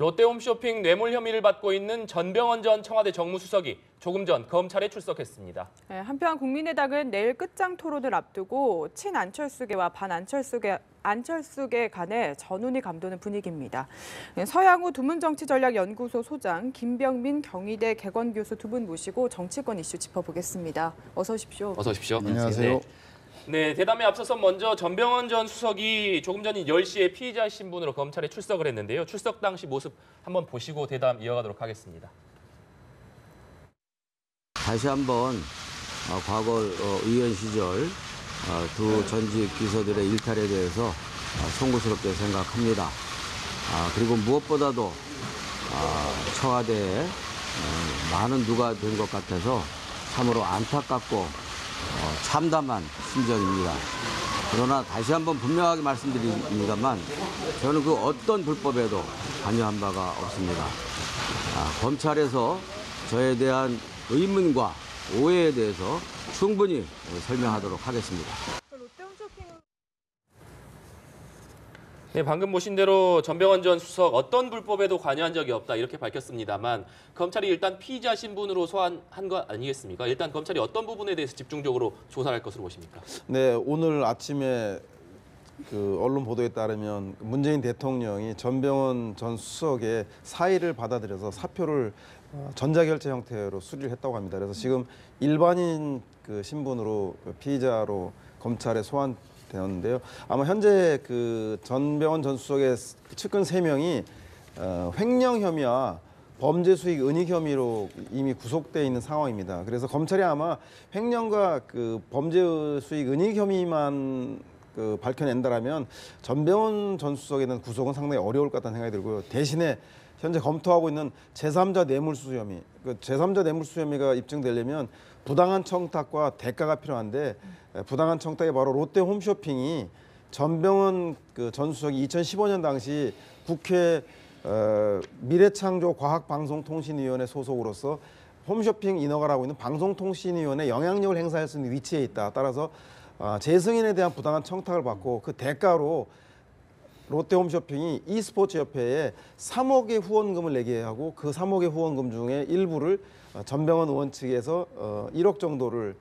롯데홈쇼핑 뇌물 혐의를 받고 있는 전병헌 전 청와대 정무수석이 조금 전 검찰에 출석했습니다. 네, 한편 국민의당은 내일 끝장 토론을 앞두고 친안철수계와 반안철수계 간에 전운이 감도는 분위기입니다. 네, 서양우 두문정치전략연구소 소장 김병민 경희대 개건교수 두 분 모시고 정치권 이슈 짚어보겠습니다. 어서 오십시오. 어서 오십시오. 안녕하세요. 네, 대담에 앞서서 먼저 전병헌 전 수석이 조금 전인 10시에 피의자 신분으로 검찰에 출석을 했는데요. 출석 당시 모습 한번 보시고 대담 이어가도록 하겠습니다. 다시 한번 과거 의원 시절 두 전직 비서들의 일탈에 대해서 송구스럽게 생각합니다. 그리고 무엇보다도 청와대에 많은 누가 된 것 같아서 참으로 안타깝고 참담한 심정입니다. 그러나 다시 한번 분명하게 말씀드립니다만 저는 그 어떤 불법에도 관여한 바가 없습니다. 검찰에서 저에 대한 의문과 오해에 대해서 충분히 설명하도록 하겠습니다. 네, 방금 보신 대로 전병헌 전 수석 어떤 불법에도 관여한 적이 없다 이렇게 밝혔습니다만 검찰이 일단 피의자 신분으로 소환한 거 아니겠습니까? 일단 검찰이 어떤 부분에 대해서 집중적으로 조사할 것으로 보십니까? 네, 오늘 아침에 언론 보도에 따르면 문재인 대통령이 전병헌 전 수석의 사의를 받아들여서 사표를 전자결제 형태로 수리를 했다고 합니다. 그래서 지금 일반인 신분으로 피의자로 검찰에 소환되었는데요. 아마 현재 전병헌 전 수석의 측근 3명이 횡령 혐의와 범죄 수익 은닉 혐의로 이미 구속돼 있는 상황입니다. 그래서 검찰이 아마 횡령과 범죄 수익 은닉 혐의만 밝혀낸다라면 전병헌 전 수석에 대한 구속은 상당히 어려울 것 같다는 생각이 들고요. 대신에 현재 검토하고 있는 제3자 뇌물수수 혐의, 제3자 뇌물수수 혐의가 입증되려면 부당한 청탁과 대가가 필요한데 부당한 청탁이 바로 롯데홈쇼핑이 전병헌 전 수석이 2015년 당시 국회 미래창조과학방송통신위원회 소속으로서 홈쇼핑 인허가를 하고 있는 방송통신위원회 영향력을 행사할 수 있는 위치에 있다. 따라서 재승인에 대한 부당한 청탁을 받고 그 대가로 롯데홈쇼핑이 e스포츠 협회에 3억의 후원금을 내게 하고 그 3억의 후원금 중에 일부를 전병헌 의원 측에서 1억 정도를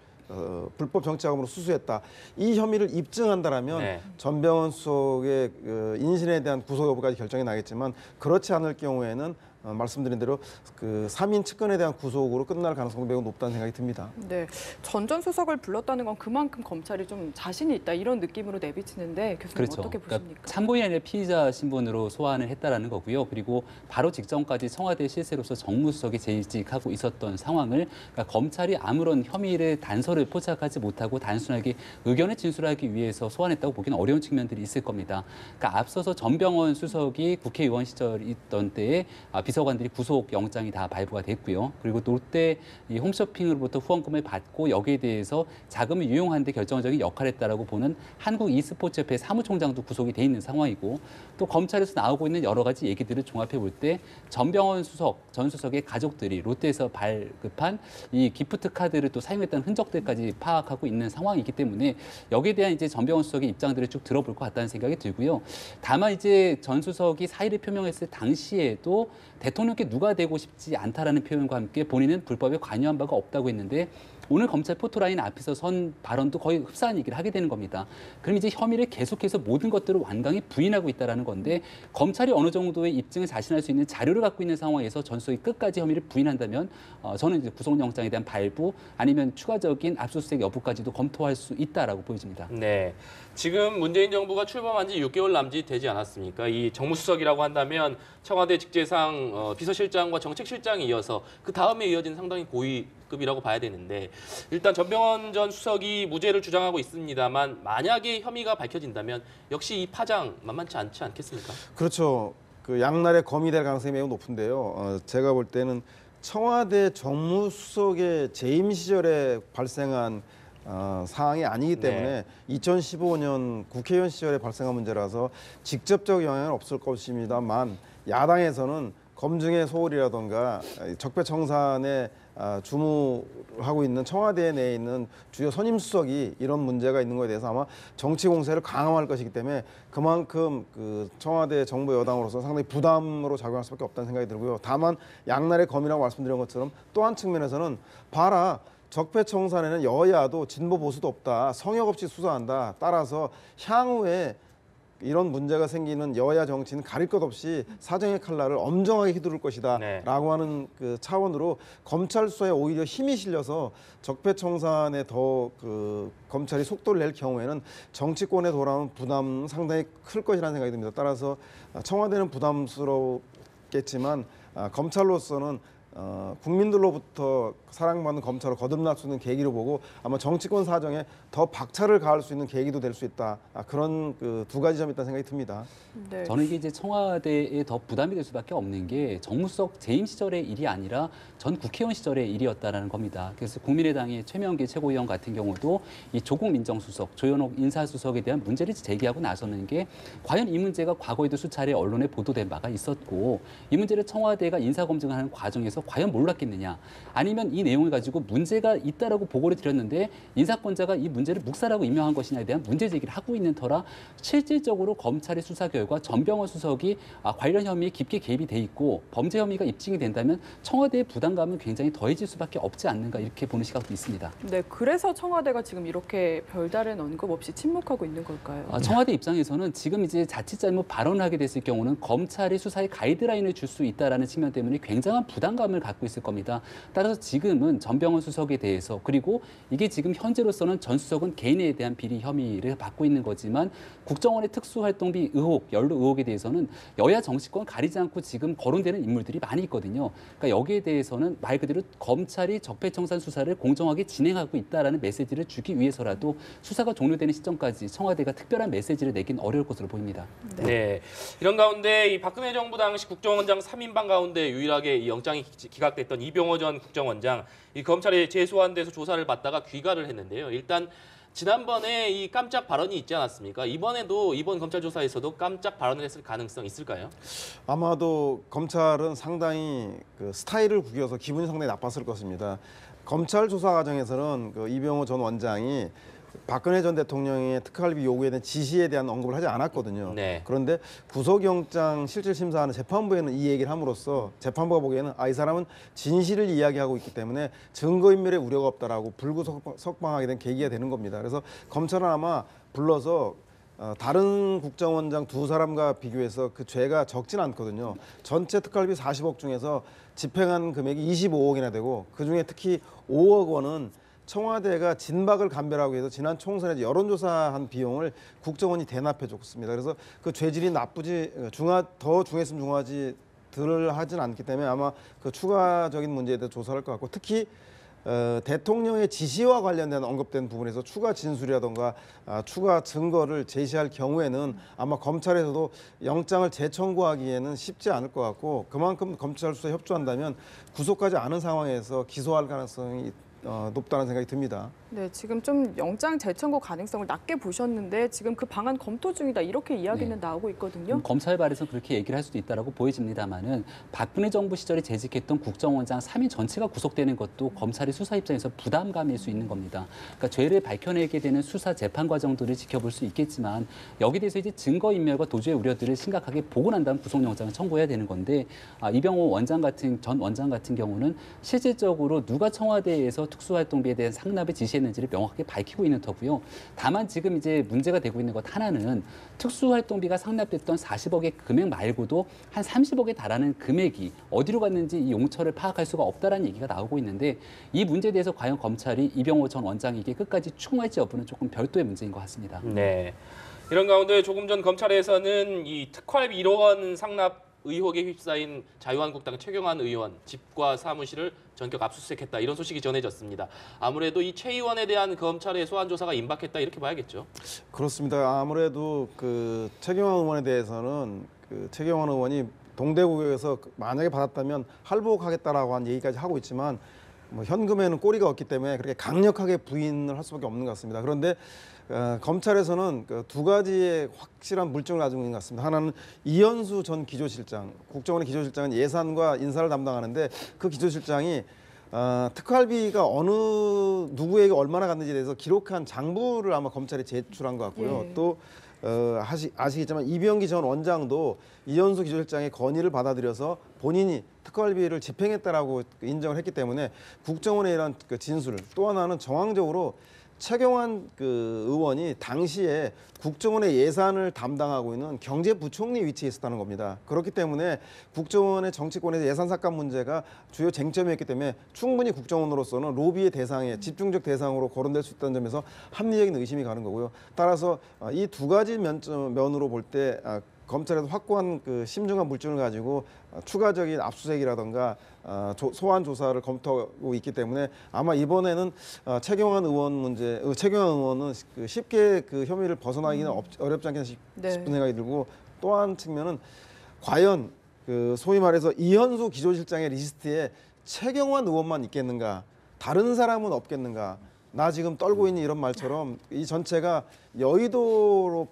불법 정치자금으로 수수했다. 이 혐의를 입증한다라면 네. 전병헌 수석의 인신에 대한 구속 여부까지 결정이 나겠지만 그렇지 않을 경우에는 말씀드린 대로 3인 측근에 대한 구속으로 끝날 가능성이 매우 높다는 생각이 듭니다. 네, 전 수석을 불렀다는 건 그만큼 검찰이 좀 자신이 있다 이런 느낌으로 내비치는데 교수님 그렇죠. 어떻게 보십니까? 그러니까 참고인이 아니라 피의자 신분으로 소환을 했다라는 거고요. 그리고 바로 직전까지 청와대 실세로서 정무수석이 재직하고 있었던 상황을 그러니까 검찰이 아무런 혐의를 단서를 포착하지 못하고 단순하게 의견을 진술하기 위해서 소환했다고 보기는 어려운 측면들이 있을 겁니다. 그러니까 앞서서 전병헌 수석이 국회의원 시절 있던 때에 비서관들이 구속영장이 다 발부가 됐고요. 그리고 롯데 이 홈쇼핑으로부터 후원금을 받고 여기에 대해서 자금을 유용하는 데 결정적인 역할을 했다라고 보는 한국 e스포츠협회 사무총장도 구속이 돼 있는 상황이고 또 검찰에서 나오고 있는 여러 가지 얘기들을 종합해 볼 때 전병헌 전 수석의 가족들이 롯데에서 발급한 이 기프트 카드를 또 사용했다는 흔적들까지 파악하고 있는 상황이기 때문에 여기에 대한 이제 전병헌 수석의 입장들을 쭉 들어볼 것 같다는 생각이 들고요. 다만 이제 전 수석이 사의를 표명했을 당시에도 대통령께 누가 되고 싶지 않다라는 표현과 함께 본인은 불법에 관여한 바가 없다고 했는데 오늘 검찰 포토라인 앞에서 선 발언도 거의 흡사한 얘기를 하게 되는 겁니다. 그럼 이제 혐의를 계속해서 모든 것들을 완강히 부인하고 있다는 건데 검찰이 어느 정도의 입증을 자신할 수 있는 자료를 갖고 있는 상황에서 전 수석이 끝까지 혐의를 부인한다면 저는 이제 구속영장에 대한 발부 아니면 추가적인 압수수색 여부까지도 검토할 수 있다라고 보여집니다. 네, 지금 문재인 정부가 출범한 지 6개월 남짓 되지 않았습니까? 이 정무수석이라고 한다면 청와대 직제상 비서실장과 정책실장에 이어서 그 다음에 이어지는 상당히 고위급이라고 봐야 되는데 일단 전병헌 전 수석이 무죄를 주장하고 있습니다만 만약에 혐의가 밝혀진다면 역시 이 파장 만만치 않지 않겠습니까? 그렇죠. 양날의 검이 될 가능성이 매우 높은데요. 제가 볼 때는 청와대 정무수석의 재임 시절에 발생한 사항이 아니기 때문에 2015년 국회의원 시절에 발생한 문제라서 직접적 영향은 없을 것입니다만 야당에서는 검증의 소홀이라던가 적폐청산에 주무하고 있는 청와대 내에 있는 주요 선임 수석이 이런 문제가 있는 것에 대해서 아마 정치 공세를 강화할 것이기 때문에 그만큼 그 청와대 정부 여당으로서 상당히 부담으로 작용할 수밖에 없다는 생각이 들고요. 다만 양날의 검이라고 말씀드린 것처럼 또 한 측면에서는 봐라. 적폐청산에는 여야도 진보 보수도 없다. 성역 없이 수사한다. 따라서 향후에 이런 문제가 생기는 여야 정치는 가릴 것 없이 사정의 칼날을 엄정하게 휘두를 것이다 네. 라고 하는 그 차원으로 검찰 수사에 오히려 힘이 실려서 적폐청산에 더 그 검찰이 속도를 낼 경우에는 정치권에 돌아온 부담 상당히 클 것이라는 생각이 듭니다. 따라서 청와대는 부담스럽겠지만 검찰로서는 국민들로부터 사랑받는 검찰로 거듭날 수 있는 계기로 보고 아마 정치권 사정에 더 박차를 가할 수 있는 계기도 될 수 있다. 그런 그 두 가지 점이 있다는 생각이 듭니다. 네. 저는 이게 이제 청와대에 더 부담이 될 수밖에 없는 게 정무수석 재임 시절의 일이 아니라 전 국회의원 시절의 일이었다라는 겁니다. 그래서 국민의당의 최명길 최고위원 같은 경우도 이 조국 민정수석, 조현옥 인사수석에 대한 문제를 제기하고 나서는 게 과연 이 문제가 과거에도 수차례 언론에 보도된 바가 있었고 이 문제를 청와대가 인사검증하는 과정에서 과연 몰랐겠느냐 아니면 이 내용을 가지고 문제가 있다라고 보고를 드렸는데 인사권자가 이 문제를 묵살하고 임명한 것이냐에 대한 문제 제기를 하고 있는 터라 실질적으로 검찰의 수사 결과 전병헌 수석이 관련 혐의에 깊게 개입이 돼 있고 범죄 혐의가 입증이 된다면 청와대의 부담감은 굉장히 더해질 수밖에 없지 않는가 이렇게 보는 시각도 있습니다. 네, 그래서 청와대가 지금 이렇게 별다른 언급 없이 침묵하고 있는 걸까요? 청와대 입장에서는 지금 이제 자칫 잘못 발언을 하게 됐을 경우는 검찰이 수사에 가이드라인을 줄 수 있다라는 측면 때문에 굉장한 부담감을 갖고 있을 겁니다. 따라서 지금은 전병헌 수석에 대해서 그리고 이게 지금 현재로서는 전 수석은 개인에 대한 비리 혐의를 받고 있는 거지만 국정원의 특수활동비 의혹, 연루 의혹에 대해서는 여야 정치권 가리지 않고 지금 거론되는 인물들이 많이 있거든요. 그러니까 여기에 대해서는 말 그대로 검찰이 적폐청산 수사를 공정하게 진행하고 있다라는 메시지를 주기 위해서라도 수사가 종료되는 시점까지 청와대가 특별한 메시지를 내긴 어려울 것으로 보입니다. 네. 이런 가운데 이 박근혜 정부 당시 국정원장 3인방 가운데 유일하게 이 영장이 기각됐던 이병호 전 국정원장 이 검찰에 재소환 돼서 조사를 받다가 귀가를 했는데요. 일단 지난번에 이 깜짝 발언이 있지 않았습니까? 이번에도 이번 검찰 조사에서도 깜짝 발언을 했을 가능성 있을까요? 아마도 검찰은 상당히 그 스타일을 구겨서 기분이 상당히 나빴을 것입니다. 검찰 조사 과정에서는 그 이병호 전 원장이 박근혜 전 대통령의 특활비 요구에 대한 지시에 대한 언급을 하지 않았거든요. 네. 그런데 구속영장 실질심사하는 재판부에는 이 얘기를 함으로써 재판부가 보기에는 이 사람은 진실을 이야기하고 있기 때문에 증거인멸의 우려가 없다라고 불구속방하게 된 계기가 되는 겁니다. 그래서 검찰은 아마 불러서 다른 국정원장 두 사람과 비교해서 그 죄가 적진 않거든요. 전체 특활비 40억 중에서 집행한 금액이 25억이나 되고 그중에 특히 5억 원은 청와대가 진박을 감별하기 위해서 지난 총선에 여론조사한 비용을 국정원이 대납해 줬습니다. 그래서 그 죄질이 나쁘지 더 중했으면 중하지 덜 하진 않기 때문에 아마 그 추가적인 문제에 대해서 조사를 할 것 같고 특히 대통령의 지시와 관련된 언급된 부분에서 추가 진술이라던가 추가 증거를 제시할 경우에는 아마 검찰에서도 영장을 재청구하기에는 쉽지 않을 것 같고 그만큼 검찰 수사에 협조한다면 구속하지 않은 상황에서 기소할 가능성이 높다는 생각이 듭니다. 네, 지금 좀 영장 재청구 가능성을 낮게 보셨는데 지금 그 방안 검토 중이다 이렇게 이야기는 나오고 있거든요. 검찰 발에서 그렇게 얘기를 할 수도 있다라고 보여집니다만은 박근혜 정부 시절에 재직했던 국정원장 3인 전체가 구속되는 것도 검찰의 수사 입장에서 부담감일 수 있는 겁니다. 그러니까 죄를 밝혀내게 되는 수사 재판 과정들을 지켜볼 수 있겠지만 여기에 대해서 이제 증거인멸과 도주의 우려들을 심각하게 보고 난 다음 구속영장을 청구해야 되는 건데 이병호 전 원장 같은 경우는 실질적으로 누가 청와대에서 특수활동비에 대한 상납을 지시했는지를 명확하게 밝히고 있는 터고요. 다만 지금 이제 문제가 되고 있는 것 하나는 특수활동비가 상납됐던 40억의 금액 말고도 한 30억에 달하는 금액이 어디로 갔는지 이 용처를 파악할 수가 없다라는 얘기가 나오고 있는데 이 문제에 대해서 과연 검찰이 이병호 전 원장에게 끝까지 추궁할지 여부는 조금 별도의 문제인 것 같습니다. 네. 이런 가운데 조금 전 검찰에서는 이 특활비 1억 원 상납 의혹에 휩싸인 자유한국당 최경환 의원 집과 사무실을 전격 압수수색했다 이런 소식이 전해졌습니다. 아무래도 이 최 의원에 대한 검찰의 소환 조사가 임박했다 이렇게 봐야겠죠. 그렇습니다. 아무래도 그 최경환 의원에 대해서는 그 최경환 의원이 동대구에서 만약에 받았다면 할복하겠다라고 한 얘기까지 하고 있지만 뭐 현금에는 꼬리가 없기 때문에 그렇게 강력하게 부인을 할 수밖에 없는 것 같습니다. 그런데 검찰에서는 그 두 가지의 확실한 물증을 가지고 있는 것 같습니다. 하나는 이현수 전 기조실장, 국정원의 기조실장은 예산과 인사를 담당하는데 그 기조실장이 특활비가 어느 누구에게 얼마나 갔는지에 대해서 기록한 장부를 아마 검찰에 제출한 것 같고요. 예. 또 아시겠지만 이병기 전 원장도 이현수 기조실장의 건의를 받아들여서 본인이 특활비를 집행했다라고 인정을 했기 때문에 국정원의 이런 그 진술, 또 하나는 정황적으로 최경환 그 의원이 당시에 국정원의 예산을 담당하고 있는 경제부총리 위치에 있었다는 겁니다. 그렇기 때문에 국정원의 정치권에서 예산 삭감 문제가 주요 쟁점이었기 때문에 충분히 국정원으로서는 로비의 대상에 집중적 대상으로 거론될 수 있다는 점에서 합리적인 의심이 가는 거고요. 따라서 이 두 가지 면으로 볼 때 검찰에서 확고한 그 심중한 물증을 가지고 추가적인 압수수색이라든가 소환 조사를 검토하고 있기 때문에 아마 이번에는 최경환 의원은 쉽게 그 혐의를 벗어나기는 어렵지 않겠나 싶은 생각이 들고, 또 한 측면은 과연 그 소위 말해서 이현수 기조실장의 리스트에 최경환 의원만 있겠는가, 다른 사람은 없겠는가, 나 지금 떨고 있는 이런 말처럼 이 전체가 여의도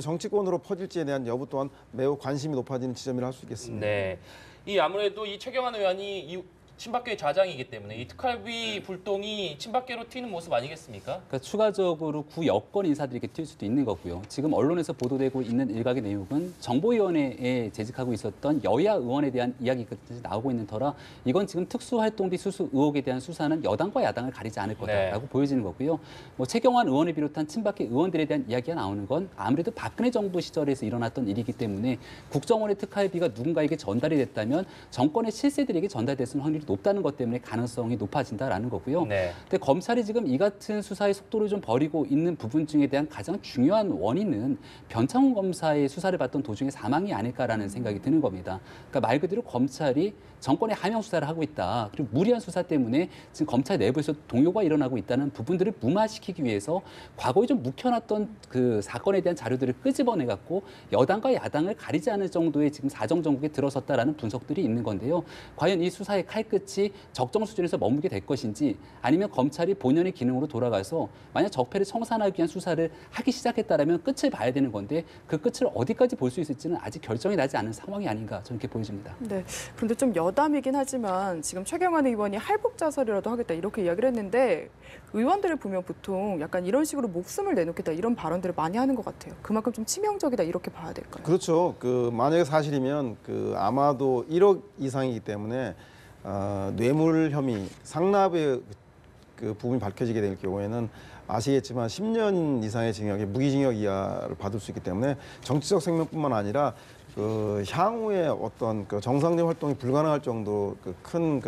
정치권으로 퍼질지에 대한 여부 또한 매우 관심이 높아지는 지점이라 할 수 있겠습니다. 네. 이 아무래도 이 최경환 의원이 이 친박계의 좌장이기 때문에 이 특활비 불똥이 친박계로 튀는 모습 아니겠습니까? 그러니까 추가적으로 구여권 인사들이 이렇게 튈 수도 있는 거고요. 지금 언론에서 보도되고 있는 일각의 내용은 정보위원회에 재직하고 있었던 여야 의원에 대한 이야기가 나오고 있는 터라 이건 지금 특수활동비 수수 의혹에 대한 수사는 여당과 야당을 가리지 않을 거다라고 보여지는 거고요. 뭐 최경환 의원을 비롯한 친박계 의원들에 대한 이야기가 나오는 건 아무래도 박근혜 정부 시절에서 일어났던 일이기 때문에 국정원의 특활비가 누군가에게 전달이 됐다면 정권의 실세들에게 전달됐을 확률이 높다는 것 때문에 가능성이 높아진다라는 거고요. 네. 근데 검찰이 지금 이 같은 수사의 속도를 좀 버리고 있는 부분 중에 대한 가장 중요한 원인은 변창훈 검사의 수사를 받던 도중에 사망이 아닐까라는 생각이 드는 겁니다. 그러니까 말 그대로 검찰이 정권의 하명 수사를 하고 있다. 그리고 무리한 수사 때문에 지금 검찰 내부에서 동요가 일어나고 있다는 부분들을 무마시키기 위해서 과거에 좀 묵혀놨던 그 사건에 대한 자료들을 끄집어내 갖고 여당과 야당을 가리지 않을 정도의 지금 사정 정국에 들어섰다라는 분석들이 있는 건데요. 과연 이 수사의 칼끝이 적정 수준에서 머물게 될 것인지, 아니면 검찰이 본연의 기능으로 돌아가서 만약 적폐를 청산하기 위한 수사를 하기 시작했다라면 끝을 봐야 되는 건데 그 끝을 어디까지 볼 수 있을지는 아직 결정이 나지 않은 상황이 아닌가 저는 이렇게 보여집니다. 네. 그런데 좀 여담이긴 하지만 지금 최경환 의원이 할복자설이라도 하겠다 이렇게 이야기를 했는데 의원들을 보면 보통 약간 이런 식으로 목숨을 내놓겠다 이런 발언들을 많이 하는 것 같아요. 그만큼 좀 치명적이다 이렇게 봐야 될까요? 그렇죠. 만약에 사실이면 아마도 1억 이상이기 때문에 뇌물 혐의, 상납의 그 부분이 밝혀지게 될 경우에는 아시겠지만 10년 이상의 징역에 무기징역 이하를 받을 수 있기 때문에 정치적 생명뿐만 아니라 향후에 어떤 정상적 활동이 불가능할 정도로 큰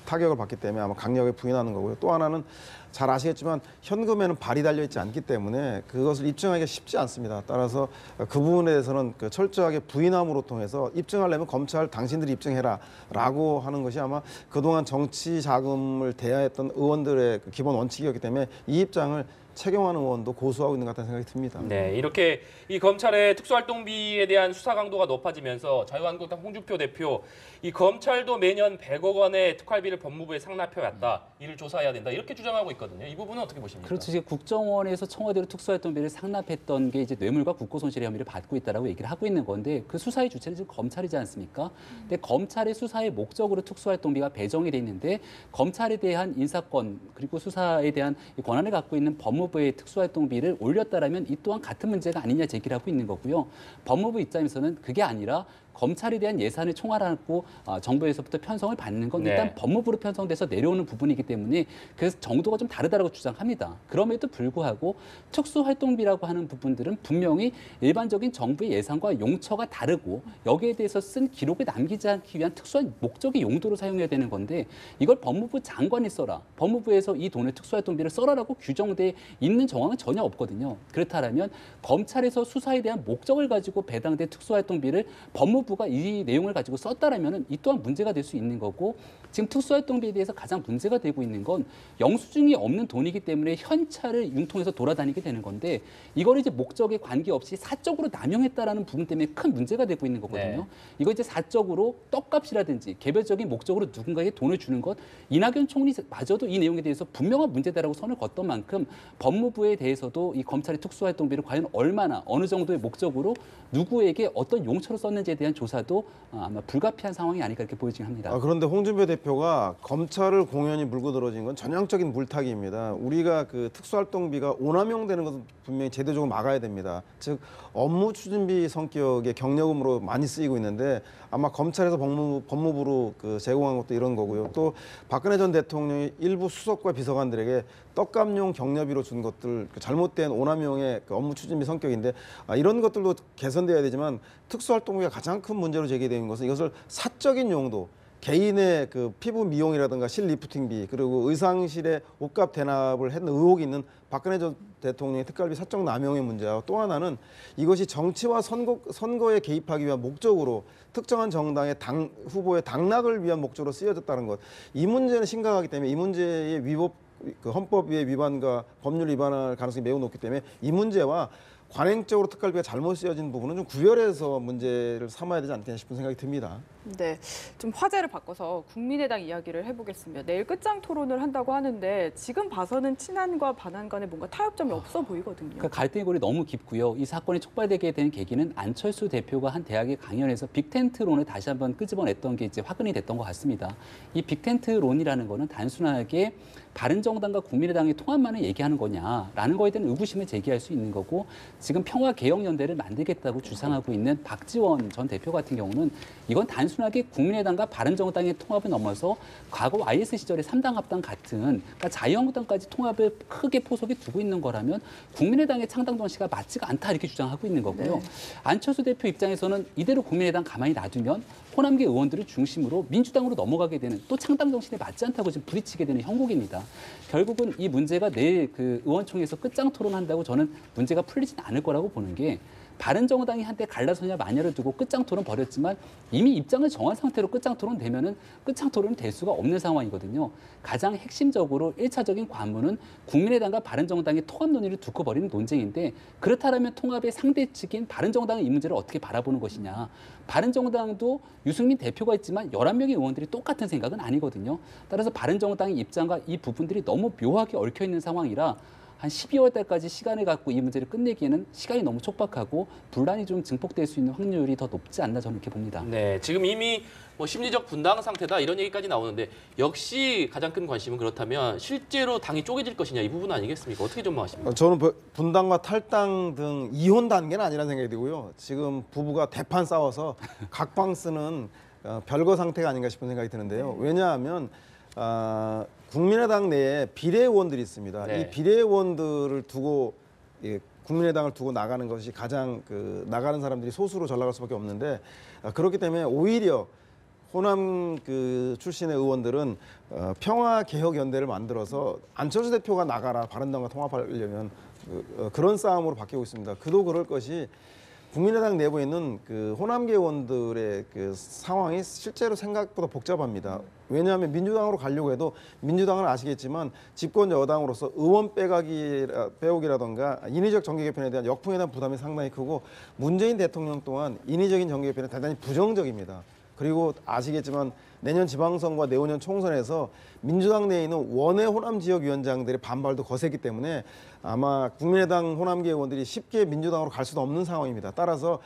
타격을 받기 때문에 아마 강력하게 부인하는 거고요. 또 하나는 잘 아시겠지만 현금에는 발이 달려 있지 않기 때문에 그것을 입증하기가 쉽지 않습니다. 따라서 그 부분에 대해서는 철저하게 부인함으로 통해서 입증하려면 검찰 당신들이 입증해라라고 하는 것이 아마 그동안 정치 자금을 대하했던 의원들의 기본 원칙이었기 때문에 이 입장을 최경환 의원도 고수하고 있는 것 같다는 생각이 듭니다. 네, 이렇게 이 검찰의 특수활동비에 대한 수사 강도가 높아지면서 자유한국당 홍준표 대표, 이 검찰도 매년 100억 원의 특활비를 법무부에 상납해왔다, 이를 조사해야 된다 이렇게 주장하고 있거든요. 이 부분은 어떻게 보십니까? 그렇죠. 이제 국정원에서 청와대로 특수활동비를 상납했던 게 이제 뇌물과 국고손실 혐의를 받고 있다라고 얘기를 하고 있는 건데 그 수사의 주체는 지금 검찰이지 않습니까? 근데 검찰의 수사의 목적으로 특수활동비가 배정이 돼 있는데 검찰에 대한 인사권 그리고 수사에 대한 권한을 갖고 있는 법무부의 특수활동비를 올렸다라면 이 또한 같은 문제가 아니냐 제기를 하고 있는 거고요. 법무부 입장에서는 그게 아니라 검찰에 대한 예산을 총괄하고 정부에서부터 편성을 받는 건 일단 법무부로 편성돼서 내려오는 부분이기 때문에 그래서 정도가 좀 다르다고 주장합니다. 그럼에도 불구하고 특수활동비라고 하는 부분들은 분명히 일반적인 정부의 예산과 용처가 다르고 여기에 대해서 쓴 기록을 남기지 않기 위한 특수한 목적의 용도로 사용해야 되는 건데 이걸 법무부 장관이 써라, 법무부에서 이 돈을 특수활동비를 써라라고 규정돼 있는 정황은 전혀 없거든요. 그렇다면 검찰에서 수사에 대한 목적을 가지고 배당된 특수활동비를 법무부 법무부가 이 내용을 가지고 썼다라면은 이 또한 문제가 될 수 있는 거고 지금 특수활동비에 대해서 가장 문제가 되고 있는 건 영수증이 없는 돈이기 때문에 현찰을 융통해서 돌아다니게 되는 건데 이걸 이제 목적에 관계없이 사적으로 남용했다라는 부분 때문에 큰 문제가 되고 있는 거거든요. 네. 이거 이제 사적으로 떡값이라든지 개별적인 목적으로 누군가에게 돈을 주는 것 이낙연 총리마저도 이 내용에 대해서 분명한 문제다라고 선을 걷던 만큼 법무부에 대해서도 이 검찰의 특수활동비를 과연 얼마나 어느 정도의 목적으로 누구에게 어떤 용처로 썼는지에 대한 조사도 아마 불가피한 상황이 아닐까 이렇게 보이긴 합니다. 그런데 홍준표 대표가 검찰을 공연히 물고 들어진 건 전형적인 물타기입니다. 우리가 그 특수활동비가 오남용되는 것은 분명히 제도적으로 막아야 됩니다. 즉 업무 추진비 성격의 경력금으로 많이 쓰이고 있는데 아마 검찰에서 법무부로 그 제공한 것도 이런 거고요. 또 박근혜 전 대통령이 일부 수석과 비서관들에게 떡값용 경력비로 준 것들 잘못된 오남용의 그 업무 추진비 성격인데 이런 것들도 개선돼야 되지만 특수활동비가 가장 큰 문제로 제기되는 것은 이것을 사적인 용도 개인의 그 피부 미용이라든가 실리프팅비 그리고 의상실에 옷값 대납을 했는 의혹이 있는 박근혜 전 대통령의 특활비 사적 남용의 문제와 또 하나는 이것이 정치와 선거에 개입하기 위한 목적으로 특정한 정당의 당 후보의 당락을 위한 목적으로 쓰여졌다는 것. 이 문제는 심각하기 때문에 이 문제의 그 헌법의 위반과 법률 위반할 가능성이 매우 높기 때문에 이 문제와 관행적으로 특활비가 잘못 쓰여진 부분은 좀 구별해서 문제를 삼아야 되지 않겠나 싶은 생각이 듭니다. 네, 좀 화제를 바꿔서 국민의당 이야기를 해보겠습니다. 내일 끝장 토론을 한다고 하는데 지금 봐서는 친한과 반한 간에 뭔가 타협점이 없어 보이거든요. 그러니까 갈등골이 너무 깊고요. 이 사건이 촉발되게 된 계기는 안철수 대표가 한 대학의 강연에서 빅텐트론을 다시 한번 끄집어냈던 게 이제 화근이 됐던 것 같습니다. 이 빅텐트론이라는 거는 단순하게 바른정당과 국민의당의 통합만을 얘기하는 거냐라는 거에 대한 의구심을 제기할 수 있는 거고 지금 평화개혁연대를 만들겠다고 주장하고 있는 박지원 전 대표 같은 경우는 이건 단순하게 국민의당과 바른정당의 통합을 넘어서 과거 YS 시절의 3당 합당 같은 그러니까 자유한국당까지 통합을 크게 포석에 두고 있는 거라면 국민의당의 창당 정치가 맞지가 않다 이렇게 주장하고 있는 거고요. 네. 안철수 대표 입장에서는 이대로 국민의당 가만히 놔두면 호남계 의원들을 중심으로 민주당으로 넘어가게 되는 또 창당 정신에 맞지 않다고 지금 부딪히게 되는 형국입니다. 결국은 이 문제가 내일 그 의원총회에서 끝장 토론한다고 저는 문제가 풀리진 않을 거라고 보는 게 바른정당이 한때 갈라서냐 마냐를 두고 끝장 토론 벌였지만 이미 입장을 정한 상태로 끝장 토론 되면은 끝장 토론이 될 수가 없는 상황이거든요. 가장 핵심적으로 1차적인 관문은 국민의당과 바른정당의 통합 논의를 두고 벌이는 논쟁인데 그렇다면 통합의 상대 측인 바른정당은 이 문제를 어떻게 바라보는 것이냐. 바른정당도 유승민 대표가 있지만 11명의 의원들이 똑같은 생각은 아니거든요. 따라서 바른정당의 입장과 이 부분들이 너무 묘하게 얽혀 있는 상황이라 한 12월 달까지 시간을 갖고 이 문제를 끝내기에는 시간이 너무 촉박하고 분란이 좀 증폭될 수 있는 확률이 더 높지 않나 저는 이렇게 봅니다. 네, 지금 이미 뭐 심리적 분당 상태다 이런 얘기까지 나오는데 역시 가장 큰 관심은 그렇다면 실제로 당이 쪼개질 것이냐 이 부분 아니겠습니까? 어떻게 전망하십니까? 저는 분당과 탈당 등 이혼 단계는 아니라는 생각이 들고요. 지금 부부가 대판 싸워서 각방 쓰는 별거 상태가 아닌가 싶은 생각이 드는데요. 왜냐하면 국민의당 내에 비례의원들이 있습니다. 네. 이 비례의원들을 두고 국민의당을 두고 나가는 것이 가장 나가는 사람들이 소수로 전락할 수밖에 없는데 그렇기 때문에 오히려 호남 출신의 의원들은 평화개혁연대를 만들어서 안철수 대표가 나가라 바른당과 통합하려면 그런 싸움으로 바뀌고 있습니다. 그도 그럴 것이 국민의당 내부에 있는 호남계 의원들의 상황이 실제로 생각보다 복잡합니다. 왜냐하면 민주당으로 가려고 해도 민주당은 아시겠지만 집권 여당으로서 의원 빼오기라던가 인위적 정계 개편에 대한 역풍에 대한 부담이 상당히 크고 문재인 대통령 또한 인위적인 정계 개편에 대단히 부정적입니다. 그리고 아시겠지만 내년 지방선거와 내후년 총선에서 민주당 내에 있는 원외 호남 지역 위원장들의 반발도 거세기 때문에 아마 국민의당 호남계 의원들이 쉽게 민주당으로 갈 수도 없는 상황입니다. 따라서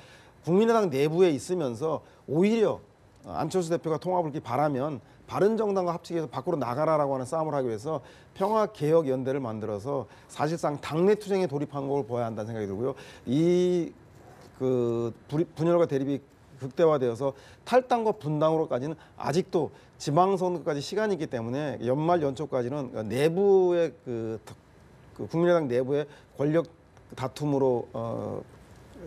국민의당 내부에 있으면서 오히려 안철수 대표가 통합을 이렇게 바라면 바른정당과 합치기 위해서 밖으로 나가라라고 하는 싸움을 하기 위해서 평화개혁연대를 만들어서 사실상 당내 투쟁에 돌입한 걸 보아야 한다는 생각이 들고요. 이 분열과 대립이 극대화되어서 탈당과 분당으로까지는 아직도 지방선거까지 시간이 있기 때문에 연말 연초까지는 내부의 국민의당 내부의 권력 다툼으로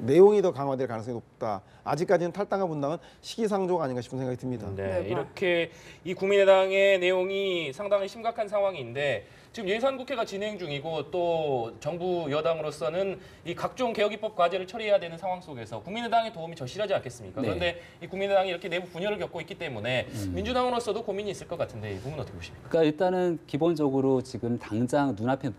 내용이 더 강화될 가능성이 높다. 아직까지는 탈당과 분당은 시기상조가 아닌가 싶은 생각이 듭니다. 네, 이렇게 이 국민의당의 내용이 상당히 심각한 상황인데 지금 예산국회가 진행 중이고 또 정부 여당으로서는 이 각종 개혁 입법 과제를 처리해야 되는 상황 속에서 국민의당의 도움이 절실하지 않겠습니까? 네. 그런데 이 국민의당이 이렇게 내부 분열을 겪고 있기 때문에 민주당으로서도 고민이 있을 것 같은데 이 부분 어떻게 보십니까? 그러니까 일단은 기본적으로 지금 당장 눈앞에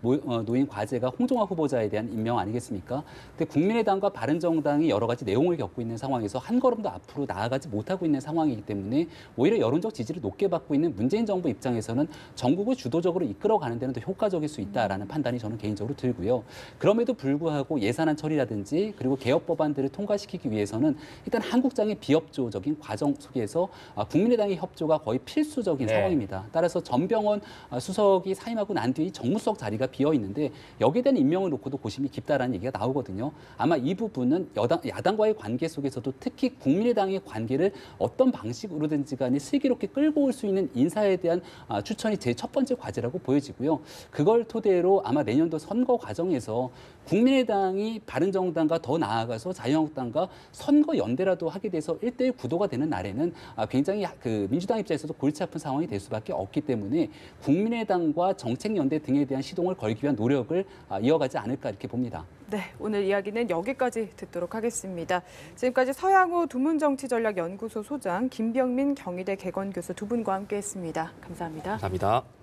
놓인 과제가 홍종학 후보자에 대한 임명 아니겠습니까? 근데 국민의당과 바른정당이 여러 가지 내용을 겪고 있는 상황에서 한 걸음도 앞으로 나아가지 못하고 있는 상황이기 때문에 오히려 여론적 지지를 높게 받고 있는 문재인 정부 입장에서는 전국을 주도적으로 이끌어가는 데는 더 효과적일 수 있다라는 판단이 저는 개인적으로 들고요. 그럼에도 불구하고 예산안 처리라든지 그리고 개혁 법안들을 통과시키기 위해서는 일단 한국장의 비협조적인 과정 속에서 국민의당의 협조가 거의 필수적인 네. 상황입니다. 따라서 전병헌 수석이 사임하고 난 뒤 정무수석 자리가 비어 있는데 여기에 대한 임명을 놓고도 고심이 깊다라는 얘기가 나오거든요. 아마 이 부분은 야당과의 관계 속에서도 특히 국민의당의 관계를 어떤 방식으로든지 간에 슬기롭게 끌고 올 수 있는 인사에 대한 추천이 제 첫 번째 과제라고 보여지고요. 그걸 토대로 아마 내년도 선거 과정에서 국민의당이 바른정당과 더 나아가서 자유한국당과 선거 연대라도 하게 돼서 1대1 구도가 되는 날에는 굉장히 그 민주당 입장에서도 골치 아픈 상황이 될 수밖에 없기 때문에 국민의당과 정책연대 등에 대한 시동을 걸기 위한 노력을 이어가지 않을까 이렇게 봅니다. 네, 오늘 이야기는 여기까지 듣도록 하겠습니다. 지금까지 서양호 두문정치전략연구소 소장 김병민 경희대 개건교수 두 분과 함께했습니다. 감사합니다. 감사합니다.